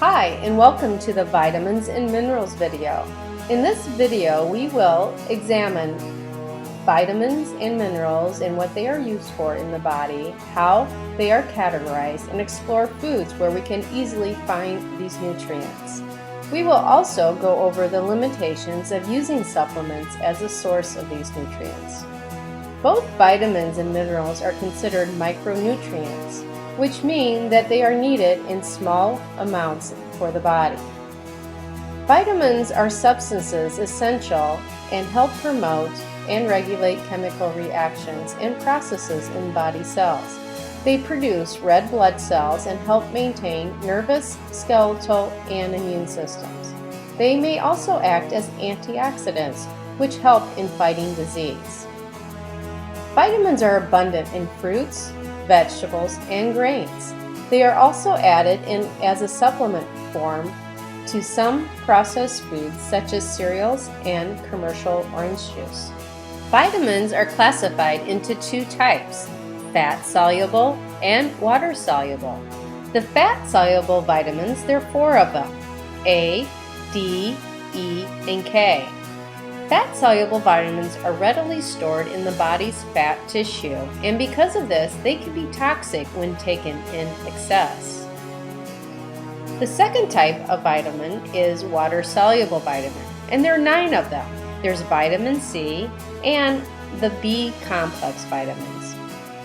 Hi, and welcome to the Vitamins and Minerals video. In this video, we will examine vitamins and minerals and what they are used for in the body, how they are categorized, and explore foods where we can easily find these nutrients. We will also go over the limitations of using supplements as a source of these nutrients. Both vitamins and minerals are considered micronutrients, which mean that they are needed in small amounts for the body. Vitamins are substances essential and help promote and regulate chemical reactions and processes in body cells. They produce red blood cells and help maintain nervous, skeletal, and immune systems. They may also act as antioxidants, which help in fighting disease. Vitamins are abundant in fruits, vegetables, and grains. They are also added in as a supplement form to some processed foods such as cereals and commercial orange juice. Vitamins are classified into two types, fat-soluble and water-soluble. The fat-soluble vitamins, there are 4 of them, A, D, E, and K. Fat-soluble vitamins are readily stored in the body's fat tissue, and because of this, they can be toxic when taken in excess. The second type of vitamin is water-soluble vitamin, and there are 9 of them. There's vitamin C and the B complex vitamins.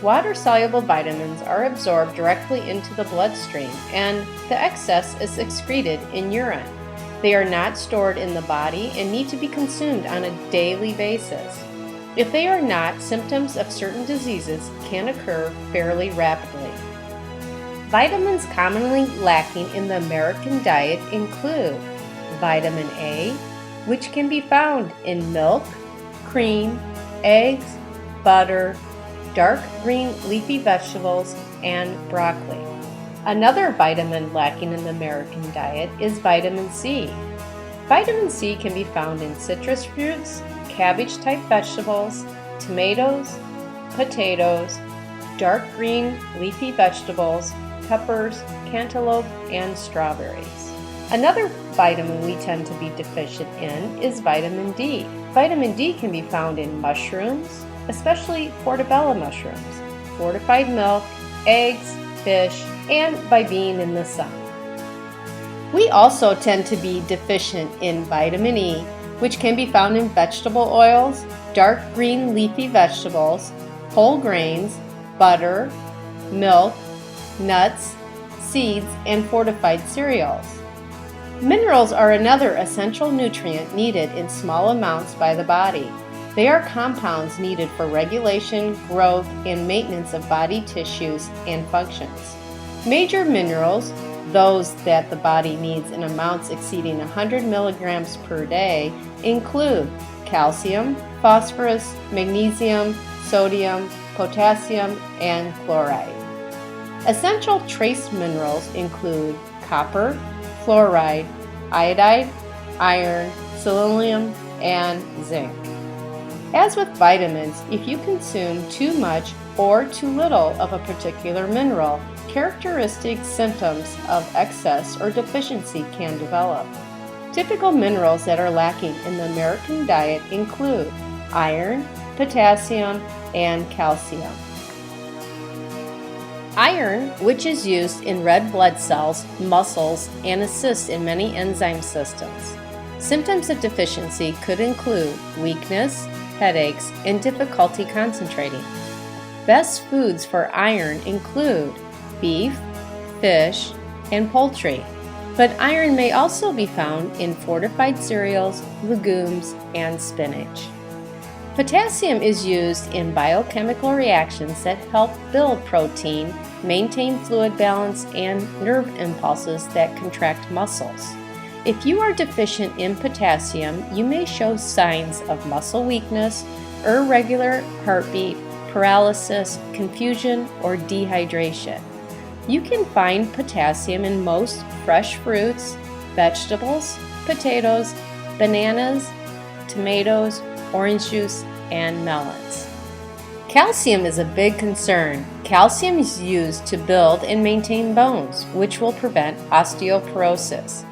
Water-soluble vitamins are absorbed directly into the bloodstream, and the excess is excreted in urine. They are not stored in the body and need to be consumed on a daily basis. If they are not, symptoms of certain diseases can occur fairly rapidly. Vitamins commonly lacking in the American diet include vitamin A, which can be found in milk, cream, eggs, butter, dark green leafy vegetables, and broccoli. Another vitamin lacking in the American diet is vitamin C. Vitamin C can be found in citrus fruits, cabbage-type vegetables, tomatoes, potatoes, dark green leafy vegetables, peppers, cantaloupe, and strawberries. Another vitamin we tend to be deficient in is vitamin D. Vitamin D can be found in mushrooms, especially portobello mushrooms, fortified milk, eggs, fish, and by being in the sun. We also tend to be deficient in vitamin E, which can be found in vegetable oils, dark green leafy vegetables, whole grains, butter, milk, nuts, seeds, and fortified cereals. Minerals are another essential nutrient needed in small amounts by the body. They are compounds needed for regulation, growth, and maintenance of body tissues and functions. Major minerals, those that the body needs in amounts exceeding 100 milligrams per day, include calcium, phosphorus, magnesium, sodium, potassium, and chloride. Essential trace minerals include copper, fluoride, iodide, iron, selenium, and zinc. As with vitamins, if you consume too much or too little of a particular mineral, characteristic symptoms of excess or deficiency can develop. Typical minerals that are lacking in the American diet include iron, potassium, and calcium. Iron, which is used in red blood cells, muscles, and assists in many enzyme systems. Symptoms of deficiency could include weakness, headaches, and difficulty concentrating. Best foods for iron include beef, fish, and poultry, but iron may also be found in fortified cereals, legumes, and spinach. Potassium is used in biochemical reactions that help build protein, maintain fluid balance, and nerve impulses that contract muscles. If you are deficient in potassium, you may show signs of muscle weakness, irregular heartbeat, paralysis, confusion, or dehydration. You can find potassium in most fresh fruits, vegetables, potatoes, bananas, tomatoes, orange juice, and melons. Calcium is a big concern. Calcium is used to build and maintain bones, which will prevent osteoporosis.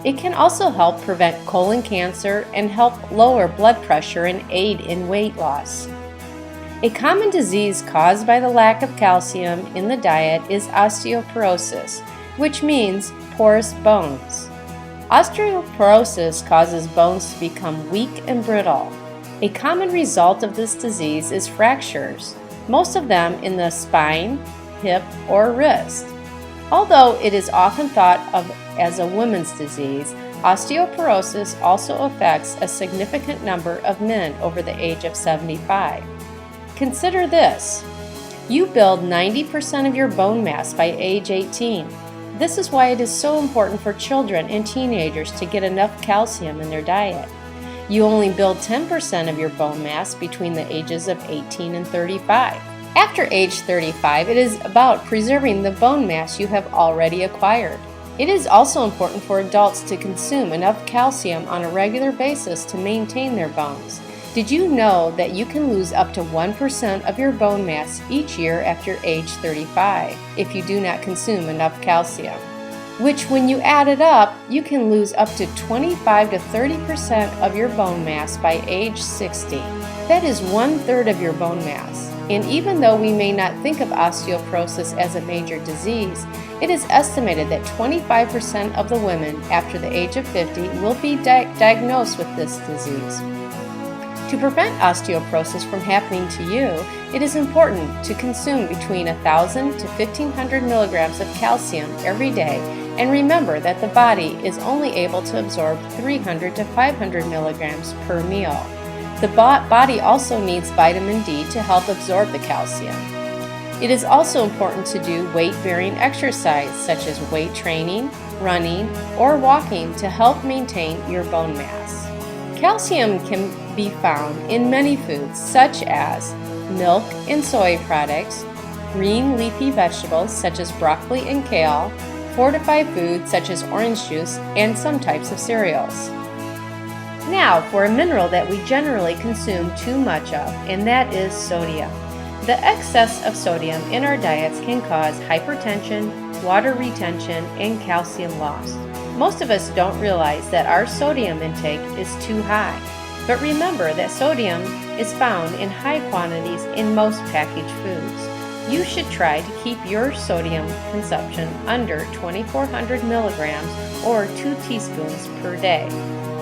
It can also help prevent colon cancer and help lower blood pressure and aid in weight loss. A common disease caused by the lack of calcium in the diet is osteoporosis, which means porous bones. Osteoporosis causes bones to become weak and brittle. A common result of this disease is fractures, most of them in the spine, hip, or wrist. Although it is often thought of as a woman's disease, osteoporosis also affects a significant number of men over the age of 75. Consider this: you build 90% of your bone mass by age 18. This is why it is so important for children and teenagers to get enough calcium in their diet. You only build 10% of your bone mass between the ages of 18 and 35. After age 35, it is about preserving the bone mass you have already acquired. It is also important for adults to consume enough calcium on a regular basis to maintain their bones. Did you know that you can lose up to 1% of your bone mass each year after age 35 if you do not consume enough calcium? Which, when you add it up, you can lose up to 25 to 30% of your bone mass by age 60. That is 1/3 of your bone mass. And even though we may not think of osteoporosis as a major disease, it is estimated that 25% of the women after the age of 50 will be diagnosed with this disease. To prevent osteoporosis from happening to you, it is important to consume between 1,000 to 1,500 milligrams of calcium every day, and remember that the body is only able to absorb 300 to 500 milligrams per meal. The body also needs vitamin D to help absorb the calcium. It is also important to do weight-bearing exercise such as weight training, running, or walking to help maintain your bone mass. Calcium can be found in many foods such as milk and soy products, green leafy vegetables such as broccoli and kale, fortified foods such as orange juice, and some types of cereals. Now for a mineral that we generally consume too much of, and that is sodium. The excess of sodium in our diets can cause hypertension, water retention, and calcium loss. Most of us don't realize that our sodium intake is too high. But remember that sodium is found in high quantities in most packaged foods. You should try to keep your sodium consumption under 2,400 milligrams or 2 teaspoons per day.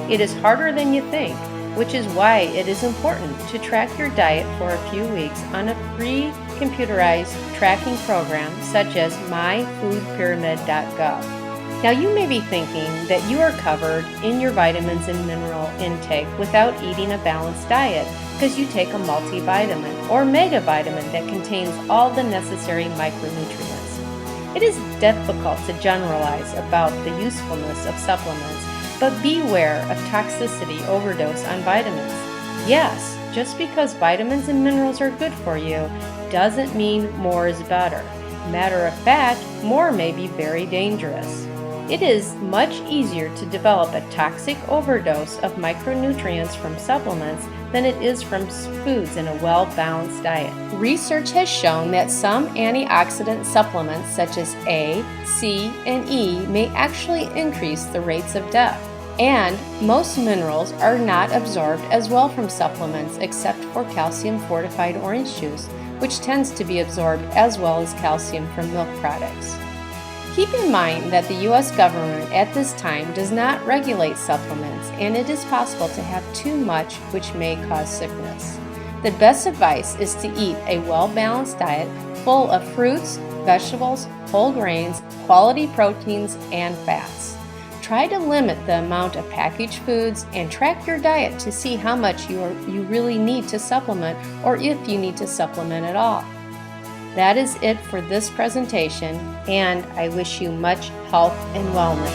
It is harder than you think, which is why it is important to track your diet for a few weeks on a free computerized tracking program such as myfoodpyramid.gov. Now you may be thinking that you are covered in your vitamins and mineral intake without eating a balanced diet because you take a multivitamin or megavitamin that contains all the necessary micronutrients. It is difficult to generalize about the usefulness of supplements, but beware of toxicity overdose on vitamins. Yes, just because vitamins and minerals are good for you doesn't mean more is better. Matter of fact, more may be very dangerous. It is much easier to develop a toxic overdose of micronutrients from supplements than it is from foods in a well-balanced diet. Research has shown that some antioxidant supplements such as A, C, and E may actually increase the rates of death. And most minerals are not absorbed as well from supplements except for calcium-fortified orange juice, which tends to be absorbed as well as calcium from milk products. Keep in mind that the U.S. government at this time does not regulate supplements, and it is possible to have too much, which may cause sickness. The best advice is to eat a well-balanced diet full of fruits, vegetables, whole grains, quality proteins, and fats. Try to limit the amount of packaged foods and track your diet to see how much you really need to supplement, or if you need to supplement at all. That is it for this presentation, and I wish you much health and wellness.